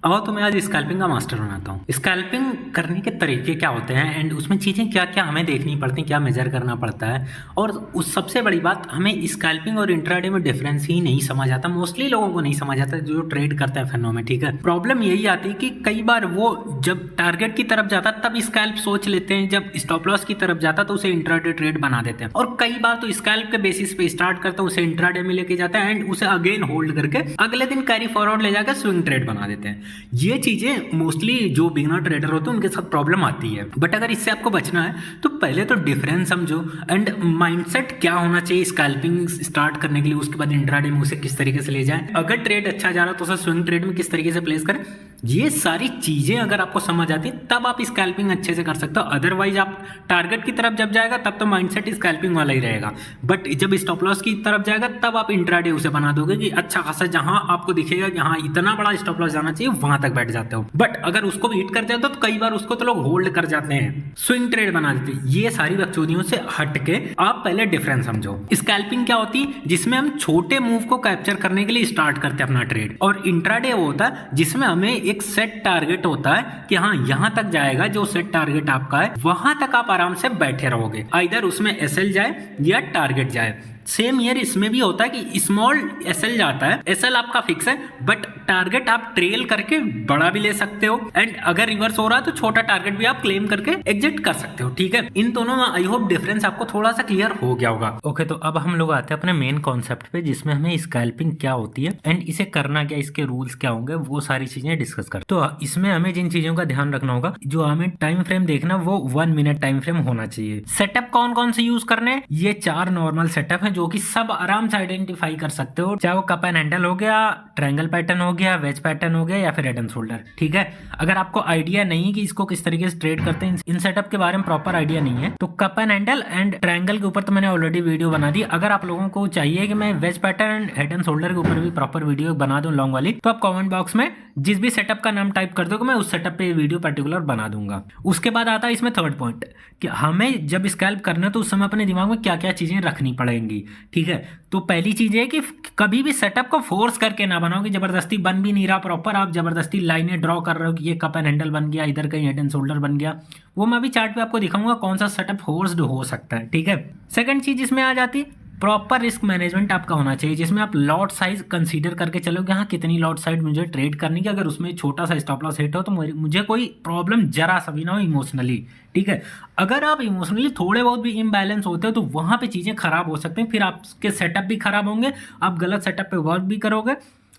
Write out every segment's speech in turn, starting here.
और तो मैं आज स्कैल्पिंग का मास्टर बनाता हूँ। स्कैल्पिंग करने के तरीके क्या होते हैं एंड उसमें चीज़ें क्या क्या हमें देखनी पड़ती हैं, क्या मेजर करना पड़ता है। और उस सबसे बड़ी बात, हमें स्कैल्पिंग और इंट्राडे में डिफरेंस ही नहीं समझ आता। मोस्टली लोगों को नहीं समझ आता जो ट्रेड करते हैं फनों में। ठीक है, प्रॉब्लम यही आती है कि कई बार वो जब टारगेट की तरफ जाता तब स्कैल्प सोच लेते हैं, जब स्टॉप लॉस की तरफ जाता तो उसे इंट्राडे ट्रेड बना देते हैं। और कई बार तो स्कैल्प के बेसिस पे स्टार्ट करते हैं, उसे इंट्राडे में लेके जाते हैं एंड उसे अगेन होल्ड करके अगले दिन कैरी फॉरवर्ड ले जाकर स्विंग ट्रेड बना देते हैं। ये चीजें मोस्टली जो बिगनर ट्रेडर होते हैं उनके साथ प्रॉब्लम आती है। बट अगर इससे आपको बचना है तो पहले तो डिफरेंस समझो एंड माइंडसेट क्या होना चाहिए स्कैल्पिंग स्टार्ट करने के लिए। उसके बाद इंट्राडे में उसे किस तरीके से ले जाएं, अगर ट्रेड अच्छा जा रहा है तो उसे स्विंग ट्रेड में किस तरीके से प्लेस करें। ये सारी चीजें अगर आपको समझ आती तब आप स्कैल्पिंग अच्छे से कर सकते हो। अदरवाइज आप टारगेट की तरफ जब जाएगा तब तो माइंडसेट स्कैल्पिंग वाला ही रहेगा, बट जब स्टॉप लॉस की तरफ जाएगा तब आप इंट्राडे उसे बना दोगे कि अच्छा खासा जहां आपको दिखेगा कि हाँ इतना बड़ा स्टॉप लॉस जाना चाहिए वहां तक बैठ जाते हो। बट अगर उसको भी हिट कर जाते हो तो कई बार उसको तो लोग होल्ड कर जाते हैं, स्विंग ट्रेड बना देते हैं। ये सारी बकचोदियों से हट के आप पहले डिफरेंस समझो। स्कैल्पिंग क्या होती है? जिसमें हम छोटे मूव को कैप्चर करने के लिए स्टार्ट करते हैं अपना ट्रेड, और इंट्राडे वो होता है जिसमें हमें एक सेट टारगेट होता है कि हाँ यहां तक जाएगा, जो सेट टारगेट आपका है वहां तक आप आराम से बैठे रहोगे, इधर उसमें एसएल जाए या टारगेट जाए। सेम ईयर इसमें भी होता है कि स्मॉल एसएल जाता है, एसएल आपका फिक्स है बट टारगेट आप ट्रेल करके बड़ा भी ले सकते हो एंड अगर रिवर्स हो रहा है तो छोटा टारगेट भी आप क्लेम करके एग्जिट कर सकते हो। ठीक है, इन दोनों में आई होप डिफरेंस आपको थोड़ा सा क्लियर हो गया होगा। ओके, तो अब हम लोग आते हैं अपने मेन कॉन्सेप्ट पे जिसमें हमें स्कैल्पिंग क्या होती है एंड इसे करना क्या, इसके रूल्स क्या होंगे, वो सारी चीजें डिस्कस कर। तो इसमें हमें जिन चीजों का ध्यान रखना होगा, जो हमें टाइम फ्रेम देखना वो 1 मिनट टाइम फ्रेम होना चाहिए। सेटअप कौन कौन से यूज करने, ये 4 नॉर्मल सेटअप है जो कि सब आराम से आइडेंटिफाई कर सकते हो, चाहे वो कप एंड हैंडल हो गया, ट्रायंगल पैटर्न हो गया, वेज पैटर्न हो गया या फिर हेड एंड शोल्डर। ठीक है, अगर आपको आइडिया नहीं कि इसको किस तरीके से ट्रेड करते हैं, इन सेटअप के बारे में प्रॉपर आइडिया नहीं है, तो cup and handle and triangle के ऊपर तो मैंने ऑलरेडी वीडियो बना दी। अगर आप लोगों को चाहिए कि मैं wedge pattern and head and shoulder के ऊपर भी प्रॉपर वीडियो बना दूं लॉन्ग वाली, तो आप कमेंट बॉक्स में जिस भी सेटअप का नाम टाइप कर दोगे मैं उस सेटअप पे वीडियो पर्टिकुलर बना दूंगा। उसके बाद आता है इसमें थर्ड पॉइंट कि हमें जब स्कैल्प करना है तो उस समय अपने दिमाग में क्या क्या चीजें रखनी पड़ेंगी। ठीक है, तो पहली चीज है कि कभी भी सेटअप को फोर्स करके ना बनाओ कि जबरदस्ती बन भी नहीं रहा प्रॉपर, आप जबरदस्ती लाइनें ड्रॉ कर रहे हो कि ये कप एंड हैंडल बन गया, इधर कहीं हेड एंड शोल्डर बन गया। वो मैं भी चार्ट पे आपको दिखाऊंगा कौन सा सेटअप फोर्स्ड हो सकता है। ठीक है, सेकंड चीज इसमें आ जाती है प्रॉपर रिस्क मैनेजमेंट आपका होना चाहिए, जिसमें आप लॉट साइज कंसीडर करके चलो कि हाँ कितनी लॉट साइज मुझे ट्रेड करनी है। अगर उसमें छोटा सा स्टॉप लॉस हिट हो तो मुझे कोई प्रॉब्लम जरा सा भी ना हो इमोशनली। ठीक है, अगर आप इमोशनली थोड़े बहुत भी इम्बैलेंस होते हो तो वहां पे चीजें खराब हो सकती हैं, फिर आपके सेटअप भी खराब होंगे, आप गलत सेटअप पे वर्क भी करोगे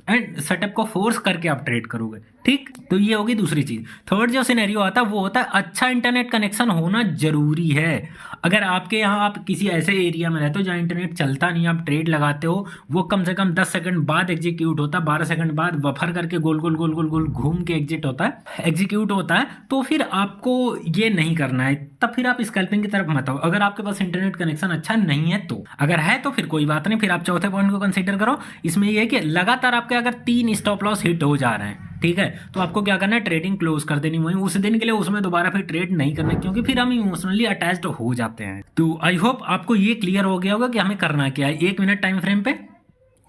एंड सेटअप को फोर्स करके आप ट्रेड करोगे। ठीक, तो ये होगी दूसरी चीज। थर्ड जो सिनेरियो आता है वो होता है अच्छा इंटरनेट कनेक्शन होना जरूरी है। अगर आपके यहाँ आप किसी ऐसे एरिया में रहते हो जहाँ इंटरनेट चलता नहीं, आप ट्रेड लगाते हो, वो कम से कम 10 सेकंड बाद एग्जीक्यूट होता है, 12 सेकंड बाद बफर करके गोल गोल गोल गोल गोल घूम के एग्जीक्यूट होता है, तो फिर आपको ये नहीं करना है, तब फिर आप स्कैल्पिंग की तरफ मत आओ। अगर आपके पास इंटरनेट कनेक्शन अच्छा नहीं है तो, अगर है तो फिर कोई बात नहीं, फिर आप चौथे पॉइंट को कंसीडर करो। इसमें यह है कि लगातार आपके अगर 3 स्टॉप लॉस हिट हो जा रहे हैं, ठीक है, तो आपको क्या करना है, ट्रेडिंग क्लोज कर देनी, वहीं उस दिन के लिए उसमें दोबारा फिर ट्रेड नहीं करना, क्योंकि फिर हम इमोशनली अटैच्ड हो जाते हैं। तो आई होप आपको ये क्लियर हो गया होगा कि हमें करना क्या है। 1 मिनट टाइम फ्रेम पे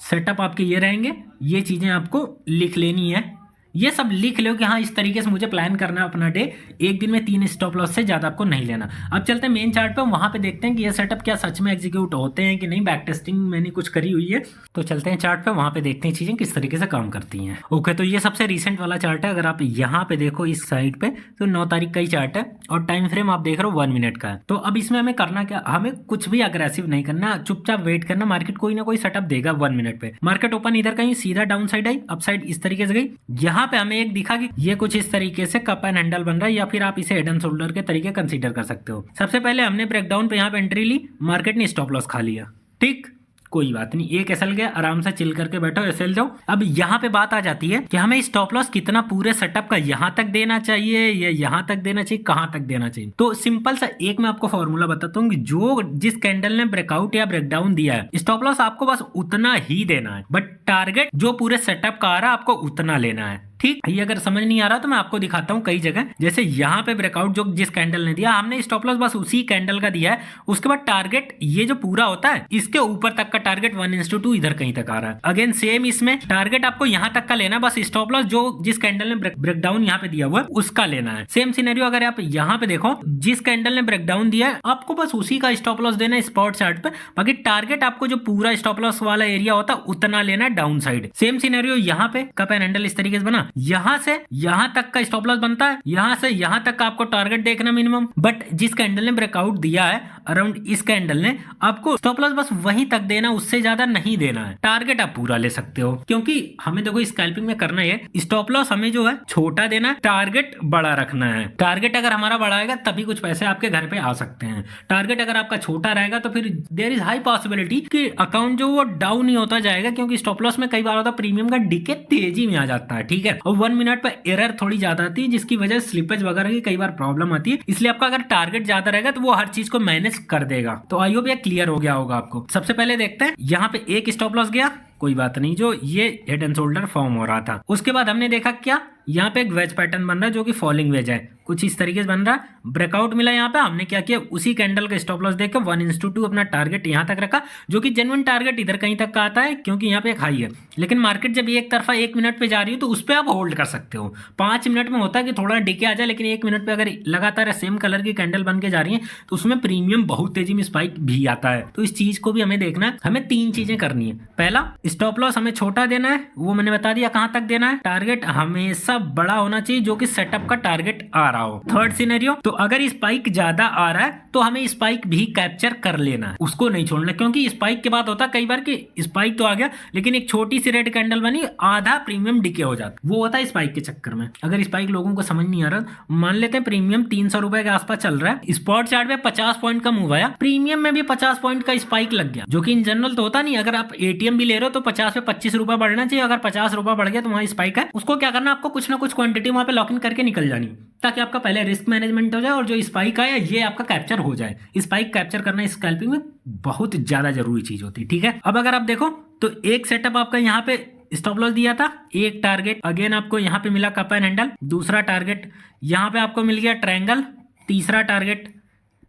सेटअप आपके ये रहेंगे, ये चीजें आपको लिख लेनी है, ये सब लिख लो कि हाँ इस तरीके से मुझे प्लान करना है अपना डे। एक दिन में 3 स्टॉप लॉस से ज्यादा आपको नहीं लेना। अब चलते हैं मेन चार्ट पे, वहां पे देखते हैं कि ये सेटअप क्या सच में एग्जीक्यूट होते हैं कि नहीं। बैक टेस्टिंग मैंने कुछ करी हुई है, तो चलते हैं चार्ट पे, वहां पे देखते हैं चीजें किस तरीके से काम करती हैं। ओके, तो ये सबसे रिसेंट वाला चार्ट है। अगर आप यहाँ पे देखो इस साइड पे तो 9 तारीख का ही चार्ट है और टाइम फ्रेम आप देख रहे हो 1 मिनट का है। तो अब इसमें हमें करना क्या, हमें कुछ भी अग्रेसिव नहीं करना, चुपचाप वेट करना। मार्केट कोई ना कोई सेटअप देगा 1 मिनट पे। मार्केट ओपन इधर कहीं सीधा down side I, up side इस तरीके से गई, यहाँ पे हमें एक दिखा ये कुछ इस तरीके से कप एंड हैंडल बन रहा है, या फिर आप इसे हेड एंड शोल्डर के तरीके कंसीडर कर सकते हो। सबसे पहले हमने ब्रेकडाउन पे यहाँ पे एंट्री ली, मार्केट ने स्टॉप लॉस खा लिया। ठीक, कोई बात नहीं, एक एसएल गया, आराम से चिल करके बैठो, एसएल जाओ। अब यहाँ पे बात आ जाती है कि हमें स्टॉप लॉस कितना पूरे सेटअप का यहाँ तक देना चाहिए या यहाँ तक देना चाहिए, कहाँ तक देना चाहिए। तो सिंपल सा एक मैं आपको फॉर्मूला बताता हूँ कि जो जिस कैंडल ने ब्रेकआउट या ब्रेकडाउन दिया है, स्टॉप लॉस आपको बस उतना ही देना है, बट टारगेट जो पूरे सेटअप का आ रहा है आपको उतना लेना है। ठीक, ये अगर समझ नहीं आ रहा तो मैं आपको दिखाता हूँ कई जगह। जैसे यहाँ पे ब्रेकआउट जो जिस कैंडल ने दिया, हमने स्टॉप लॉस बस उसी कैंडल का दिया है। उसके बाद टारगेट ये जो पूरा होता है इसके ऊपर तक का टारगेट 1:2 इधर कहीं तक आ रहा है। अगेन सेम इसमें टारगेट आपको यहाँ तक का लेना है, बस स्टॉप लॉस जो जिस कैंडल ने ब्रेकडाउन यहाँ पे दिया हुआ है उसका लेना है। सेम सिनेरियो अगर आप यहाँ पे देखो, जिस कैंडल ने ब्रेकडाउन दिया है आपको बस उसी का स्टॉप लॉस देना है स्पॉट चार्ट पे। बाकी टारगेट आपको जो पूरा स्टॉप लॉस वाला एरिया होता है उतना लेना है डाउन साइड। सेम सिनेरियो यहाँ पे कप एंड हैंडल इस तरीके से बना, यहाँ से यहाँ तक का स्टॉप लॉस बनता है, यहाँ से यहाँ तक का आपको टारगेट देखना मिनिमम। बट जिस कैंडल ने ब्रेकआउट दिया है अराउंड इस कैंडल ने, आपको स्टॉप लॉस बस वहीं तक देना, उससे ज्यादा नहीं देना है। टारगेट आप पूरा ले सकते हो, क्योंकि हमें देखो स्कैल्पिंग में करना है स्टॉप लॉस हमें जो है छोटा देना है, टारगेट बड़ा रखना है। टारगेट अगर हमारा बड़ा आएगा तभी कुछ पैसे आपके घर पे आ सकते हैं। टारगेट अगर आपका छोटा रहेगा तो फिर देयर इज हाई पॉसिबिलिटी कि अकाउंट जो वो डाउन ही होता जाएगा, क्योंकि स्टॉप लॉस में कई बार होता है प्रीमियम का डीके तेजी में आ जाता है। ठीक है, और 1 मिनट पर एरर थोड़ी ज्यादा आती है जिसकी वजह से स्लिपेज वगैरह की कई बार प्रॉब्लम आती है। इसलिए आपका अगर टारगेट ज्यादा रहेगा तो वो हर चीज को मैनेज कर देगा। तो आई होप ये क्लियर हो गया होगा आपको। सबसे पहले देखते हैं, यहाँ पे एक स्टॉप लॉस गया, कोई बात नहीं, जो ये हेड एंड शोल्डर फॉर्म हो रहा था। उसके बाद हमने देखा क्या, यहाँ पे एक वेज पैटर्न बन रहा है जो कि फॉलिंग वेज है, कुछ इस तरीके से बन रहा है। ब्रेकआउट मिला यहाँ पे, हमने क्या किया, उसी कैंडल का स्टॉप लॉस देख के 1:2 अपना टारगेट यहाँ तक रखा, जो कि जेन्युइन टारगेट इधर कहीं तक का आता है क्योंकि यहाँ पे एक हाई है। लेकिन मार्केट जब एक तरफा 1 मिनट पे जा रही है तो उस पर आप होल्ड कर सकते हो। 5 मिनट में होता है कि थोड़ा डिके आ जाए, लेकिन 1 मिनट पे अगर लगातार सेम कलर की कैंडल बन के जा रही है तो उसमें प्रीमियम बहुत तेजी में स्पाइक भी आता है। तो इस चीज को भी हमें देखना है। हमें 3 चीजें करनी है। पहला, स्टॉप लॉस हमें छोटा देना है, वो मैंने बता दिया कहां तक देना है। टारगेट हमेशा बड़ा होना चाहिए जो कि सेटअप का टारगेट आ रहा हो। थर्ड सिनेरियो, तो अगर स्पाइक ज्यादा आ रहा है तो हमें स्पाइक भी कैप्चर कर लेना है, उसको नहीं छोड़ना, क्योंकि स्पाइक के बाद होता है कई बार कि स्पाइक तो आ गया लेकिन एक छोटी सी रेड कैंडल बनी, आधा प्रीमियम डिके हो जाता, वो होता है स्पाइक के चक्कर में। अगर स्पाइक लोगों को समझ नहीं आ रहा, मान लेते हैं प्रीमियम 300 रुपए के आसपास चल रहा है, स्पॉट चार्ट पे 50 पॉइंट का मूव आया, प्रीमियम में भी 50 पॉइंट का स्पाइक लग गया, जो कि इन जनरल तो होता नहीं। अगर आप एटीएम भी ले रहे हो तो 50 पे 25 रुपए बढ़ना चाहिए। अगर 50 रुपए बढ़ गया तो वहां स्पाइक है, उसको क्या करना, आपको कुछ ना कुछ क्वांटिटी वहां पे लॉक इन करके निकल जानी, ताकि आपका पहले रिस्क मैनेजमेंट हो जाए और जो स्पाइक आया ये आपका कैप्चर हो जाए। स्पाइक कैप्चर करना स्कैल्पिंग में बहुत ज्यादा जरूरी चीज होती है। ठीक है, अब अगर आप देखो तो एक सेटअप आपका यहाँ पे स्टॉप लॉस दिया था, एक टारगेट अगेन आपको यहाँ पे मिला कप एंड हैंडल, दूसरा टारगेट यहाँ पे आपको मिल गया ट्रायंगल, तीसरा टारगेट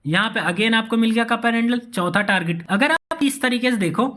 यहाँ पे अगेन आपको मिल गया कप एंड हैंडल, चौथा टारगेट। अगर आप इस तरीके से देखो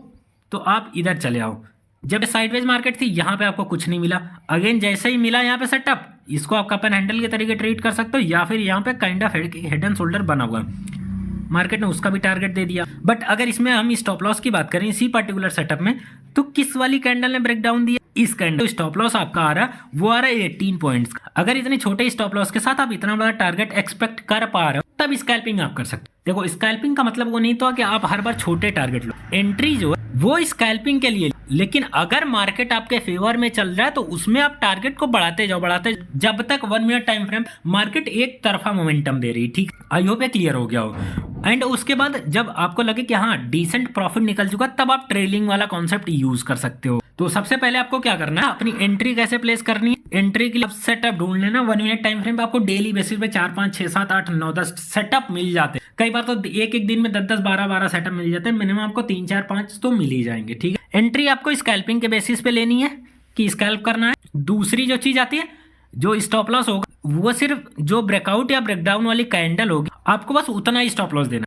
तो आप इधर चले आओ, जब साइडवेज मार्केट थी यहाँ पे आपको कुछ नहीं मिला, अगेन जैसे ही मिला यहाँ पे सेटअप, इसको आप कप एंड हैंडल के तरीके ट्रीट कर सकते हो, या फिर यहाँ पे kind of head and shoulder बना हुआ है, मार्केट ने उसका भी टारगेट दे दिया। बट अगर इसमें हम स्टॉप लॉस की बात करें इसी पर्टिकुलर सेटअप में, तो किस वाली कैंडल ने ब्रेकडाउन दिया, इस कैंडल स्टॉप लॉस आपका आ रहा है वो आ रहा है 18 पॉइंट्स। अगर इतने छोटे स्टॉप लॉस के साथ आप इतना बड़ा टारगेट एक्सपेक्ट कर पा रहे हो तब स्कैल्पिंग आप कर सकते हो। देखो स्कैल्पिंग का मतलब वो नहीं तो कि आप हर बार छोटे टारगेट लो, एंट्री जो है वो स्कैल्पिंग के लिए। लेकिन अगर मार्केट आपके फेवर में चल रहा है तो उसमें आप टारगेट को बढ़ाते जाओ जब तक 1 मिनट टाइम फ्रेम मार्केट एक तरफा मोमेंटम दे रही। ठीक, आई होप ये क्लियर हो गया हो। एंड उसके बाद जब आपको लगे कि हाँ डिसेंट प्रॉफिट निकल चुका, तब आप ट्रेलिंग वाला कॉन्सेप्ट यूज कर सकते हो। तो सबसे पहले आपको क्या करना है, अपनी एंट्री कैसे प्लेस करनी है, एंट्री के लिए सेटअप ढूंढ लेना। 1 मिनट टाइम फ्रेम पे आपको डेली बेसिस पे 4 5 6 7 8 9 10 सेटअप मिल जाते हैं। कई बार तो एक दिन में 10 10 12 12 सेटअप मिल जाते हैं, मिनिमम आपको 3 4 5 तो मिल ही जाएंगे। ठीक है, एंट्री आपको स्कैल्पिंग के बेसिस पे लेनी है कि स्कैल्प करना है। दूसरी जो चीज आती है, जो स्टॉप लॉस होगा वो सिर्फ जो ब्रेकआउट या ब्रेकडाउन वाली कैंडल होगी आपको बस उतना ही स्टॉप लॉस देना।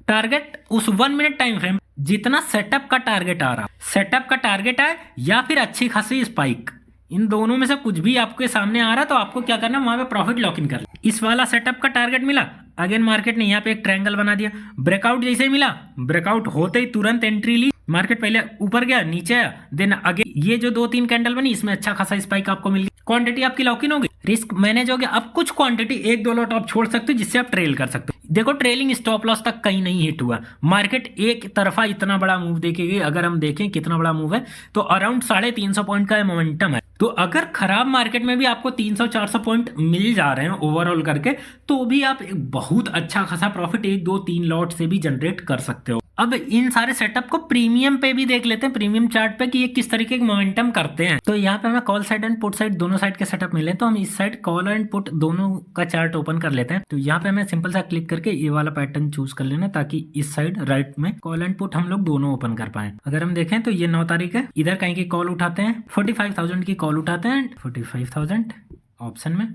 टारगेट उस 1 मिनट टाइम फ्रेम जितना सेटअप का टारगेट आ रहा, सेटअप का टारगेट है या फिर अच्छी खासी स्पाइक, इन दोनों में से कुछ भी आपके सामने आ रहा तो आपको क्या करना है, वहां पे प्रॉफिट लॉक इन कर। इस वाला सेटअप का टारगेट मिला, अगेन मार्केट ने यहाँ पे एक ट्रायंगल बना दिया, ब्रेकआउट जैसे ही मिला, ब्रेकआउट होते ही तुरंत एंट्री ली, मार्केट पहले ऊपर गया नीचे आया, देन अगेन ये जो 2-3 कैंडल बनी इसमें अच्छा खासा स्पाइक आपको मिल गया, क्वांटिटी आपकी लॉक इन होगी, रिस्क मैनेज हो गया। अब कुछ क्वांटिटी 1-2 लॉट आप छोड़ सकते हो जिससे आप ट्रेल कर सकते हो। देखो ट्रेलिंग स्टॉप लॉस तक कहीं नहीं हिट हुआ, मार्केट एक तरफा इतना बड़ा मूव देखेगी। अगर हम देखें कितना बड़ा मूव है तो अराउंड 350 पॉइंट का मोमेंटम है। तो अगर खराब मार्केट में भी आपको 300-400 पॉइंट मिल जा रहे हैं ओवरऑल करके, तो भी आप एक बहुत अच्छा खासा प्रॉफिट 1-2-3 लॉट से भी जनरेट कर सकते हो। अब इन सारे सेटअप को प्रीमियम पे भी देख लेते हैं, प्रीमियम चार्ट पे, कि ये किस तरीके के मोमेंटम करते हैं। तो यहाँ पे हमें call side and put side दोनों साइड के सेटअप मिले, तो हम इस साइड कॉल एंड पुट दोनों का चार्ट ओपन कर लेते हैं। तो यहाँ पे हमें सिंपल सा क्लिक करके ये वाला पैटर्न चूज कर लेना, ताकि इस साइड राइट में कॉल एंड पुट हम लोग दोनों ओपन कर पाए। अगर हम देखें तो ये 9 तारीख है, इधर कहीं की कॉल उठाते हैं, 45,000 की कॉल उठाते हैं, 45,000 ऑप्शन में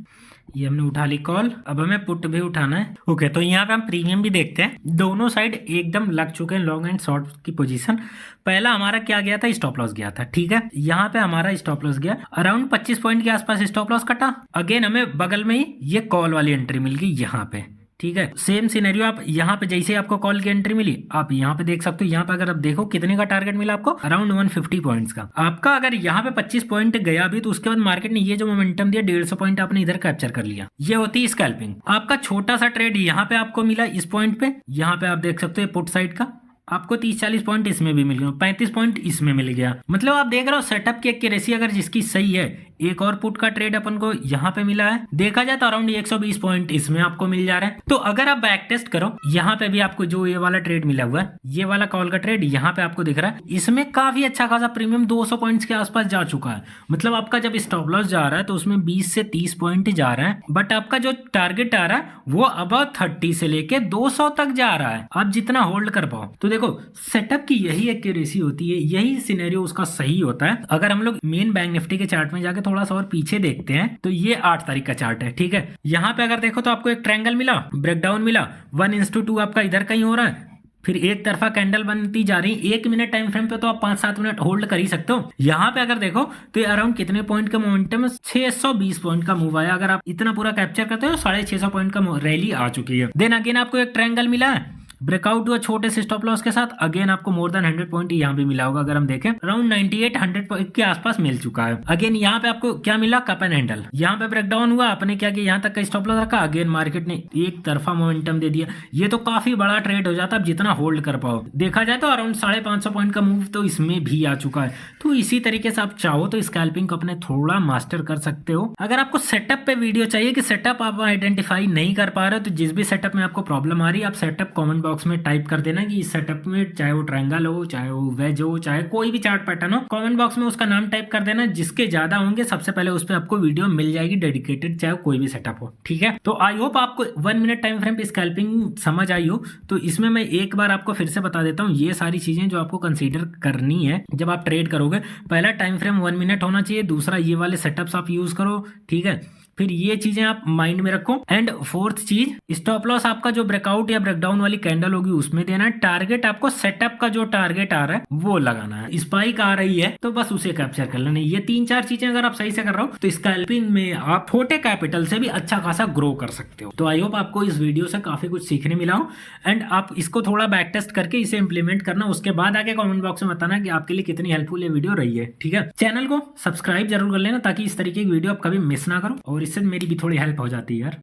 ये हमने उठा ली कॉल। अब हमें पुट भी उठाना है। ओके, तो यहाँ पे हम प्रीमियम भी देखते हैं, दोनों साइड एकदम लग चुके हैं लॉन्ग एंड शॉर्ट की पोजीशन। पहला हमारा क्या गया था, स्टॉप लॉस गया था, ठीक है। यहाँ पे हमारा स्टॉप लॉस गया अराउंड 25 पॉइंट के आसपास, स्टॉप लॉस कटा। अगेन हमें बगल में ही ये कॉल वाली एंट्री मिल गई यहाँ पे, ठीक है। सेम सिनेरियो आप यहाँ पे जैसे आपको कॉल की एंट्री मिली, आप यहाँ पे देख सकते हो। यहाँ पे अगर आप देखो कितने का टारगेट मिला आपको, अराउंड 150 पॉइंट्स का। आपका अगर यहाँ पे 25 पॉइंट गया भी, तो उसके बाद मार्केट ने ये जो मोमेंटम दिया 150 पॉइंट आपने इधर कैप्चर कर लिया। ये होती है स्कैल्पिंग। आपका छोटा सा ट्रेड यहाँ पे आपको मिला इस पॉइंट पे, यहाँ पे आप देख सकते हो पुट साइड का आपको 30-40 पॉइंट इसमें भी मिल गया, 35 पॉइंट इसमें मिल गया। मतलब आप देख रहे हो सेटअप की एक्यूरेसी अगर जिसकी सही है। एक और पुट का ट्रेड अपन को यहाँ पे मिला है, देखा जाए तो अराउंड 120 पॉइंट इसमें आपको मिल जा रहा है। तो अगर आप बैक टेस्ट करो, यहाँ पे भी आपको जो ये वाला ट्रेड मिला हुआ है, ये वाला कॉल का ट्रेड यहाँ पे आपको दिख रहा है, इसमें काफी अच्छा खासा प्रीमियम 200 पॉइंट्स के आसपास जा चुका है। मतलब आपका जब स्टॉप लॉस जा रहा है तो उसमें 20 से 30 पॉइंट जा रहा है, बट आपका जो टारगेट आ रहा है वो अबाउट 30 से लेके 200 तक जा रहा है, आप जितना होल्ड कर पाओ। तो देखो सेटअप की यही एक्यूरेसी होती है, यही सिनेरियो उसका सही होता है। अगर हम लोग मेन बैंक निफ्टी के चार्ट में जाके थोड़ा सा और पीछे देखते हैं, तो ये 8 तारीख का चार्ट है, ठीक है। यहाँ पे अगर देखो तो आपको एक ट्रायंगल मिला, ब्रेकडाउन मिला, 1:2 आपका इधर कहीं हो रहा है, फिर एक तरफा कैंडल बनती जा रही है। 1 मिनट टाइम फ्रेम पे तो आप 5-7 मिनट होल्ड कर ही सकते हो। यहाँ पे अगर देखो तो ये अराउंड कितने पॉइंट का मोमेंटम, 620 पॉइंट का मूव आया। अगर आप इतना पूरा कैप्चर करते हो 650 पॉइंट का रैली आ चुकी है। देन अगेन आपको एक ट्रायंगल मिला है, ब्रेकआउट हुआ छोटे से स्टॉप लॉस के साथ, अगेन आपको मोर देन 100 पॉइंट यहाँ भी मिला होगा। अगर हम देखें अराउंड 98-100 पॉइंट के आसपास मिल चुका है। अगेन यहाँ पे आपको क्या मिला, कप एंड हैंडल। यहाँ पे ब्रेकडाउन हुआ, आपने क्या किया, यहाँ तक का स्टॉप लॉस रखा, अगेन मार्केट ने एक तरफा मोमेंटम दे दिया। ये तो काफी बड़ा ट्रेड हो जाता है, जितना होल्ड कर पाओ। देखा जाए तो अराउंड 550 पॉइंट का मूव तो इसमें भी आ चुका है। तो इसी तरीके से आप चाहो तो स्कैल्पिंग को अपने थोड़ा मास्टर कर सकते हो। अगर आपको सेटअप पे वीडियो चाहिए कि सेटअप आप आइडेंटिफाई नहीं कर पा रहे हो, तो जिस भी सेटअप में आपको प्रॉब्लम आ रही है, आप सेटअप कमेंट बॉक्स में टाइप कर देना कि इस सेटअप में, चाहे वो ट्रायंगल हो, चाहे वो वेज हो, चाहे कोई भी चार्ट पैटर्न हो, कमेंट बॉक्स में उसका नाम टाइप कर देना। जिसके ज्यादा होंगे सबसे पहले उस पर आपको वीडियो मिल जाएगी डेडिकेटेड, चाहे कोई भी सेटअप हो, ठीक है। तो आई होप आपको 1 मिनट टाइम फ्रेम पे स्कैल्पिंग समझ आई हो। तो इसमें मैं एक बार आपको फिर से बता देता हूँ ये सारी चीजें जो आपको कंसीडर करनी है जब आप ट्रेड करोगे। पहला टाइम फ्रेम 1 मिनट होना चाहिए, दूसरा ये वाले सेटअप्स आप यूज करो, ठीक है। फिर ये चीजें आप माइंड में रखो। एंड फोर्थ चीज, स्टॉप लॉस आपका जो ब्रेकआउट या ब्रेकडाउन वाली कैंडल होगी उसमें देना है। टारगेट आपको सेटअप का जो टारगेट आ रहा है वो लगाना है। स्पाइक आ रही है तो बस उसे कैप्चर कर लेना। ये 3-4 चीजें अगर आप सही से कर रहे हो तो स्कैल्पिंग में आप छोटे कैपिटल से भी अच्छा खासा ग्रो कर सकते हो। तो आई होप आपको इस वीडियो से काफी कुछ सीखने मिला हो एंड आप इसको थोड़ा बैक टेस्ट करके इसे इंप्लीमेंट करना। उसके बाद आके कमेंट बॉक्स में बताना कि आपके लिए कितनी हेल्पफुल ये वीडियो रही है, ठीक है। चैनल को सब्सक्राइब जरूर कर लेना ताकि इस तरीके की वीडियो आप कभी मिस ना करो, और इससे मेरी भी थोड़ी हेल्प हो जाती है यार।